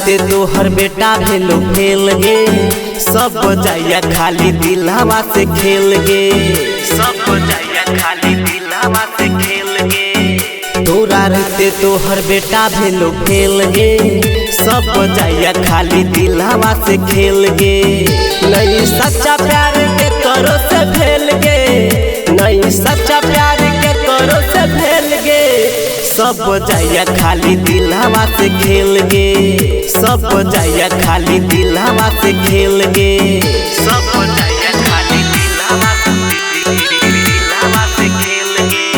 रहते तोहर बेटा भेलो फेल गे, सब जाइया खाली दिलवा से खेल गे, सब जाइया खाली दिलवा से खेल गे। तोरा रहते तोहर बेटा भेलो फेल गे, सब जाइया खाली दिलवा से खेल गे। नहीं सच्चा प्यार के करो से भेल गे, नहीं सच्चा प्यार के करो से भेल गे। सब जाइया खाली दिलवा से खेल गे, सब जाइया खाली दिलवा से खेल गे, सब जाइया खाली दिलवा से खेल गे,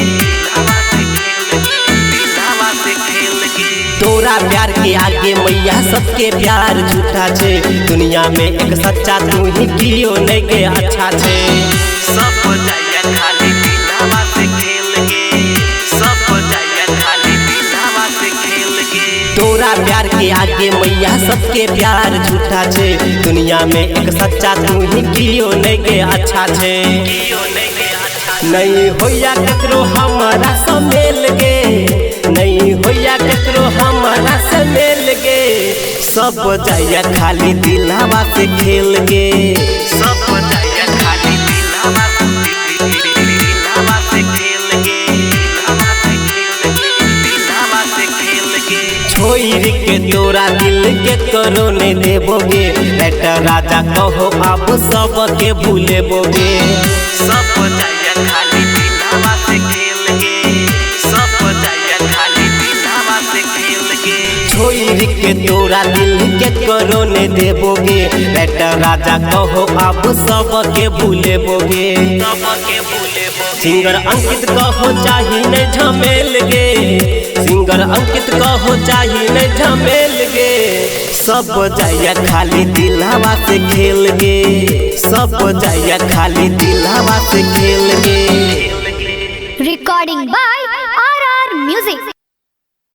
दिलवा से खेल गे। तोरा प्यार के आगे मैया सबके प्यार झूठा छे, दुनिया में एक सच्चा तू ही कियो नहीं के अच्छा छे। सब जाइया खाली दिलवा से खेल गे, सब जाइया खाली दिलवा से खेल गे। तोरा प्यार के आगे मैया सबके प्यार झूठा छे, दुनिया में एक सच्चा तू ही कियो नहीं के अच्छा छे। नहीं होया ककरो हमारा से मेल गे, नहीं होया ककरो हमारा से मेल गे। सब जाइया खाली दिलवा से खेल गे, सब जाइया खाली दिलवा से खेल गे, दिलवा से खेल गे। छोड़ के तोरा दिल के करो नहीं देबोगे, बेटा राजा कहो अब सब के भूले बोगे। सब जाइया खाली दिलवा से खेल गे, सब जाइया खाली दिलवा से खेल गे। छोड़ के तोरा दिल के करो ने देबोगे, बेटा राजा कहो अब सब के भूले बोगे, सब के भूले बोगे। सिंगर अंकित कहो चाही ने झमेल गे, सिंगर अंकित कहो चाही ने झमेल गे। सब जाइया खाली दिलवा से खेल गे, सब जाइया खाली दिलवा से खेल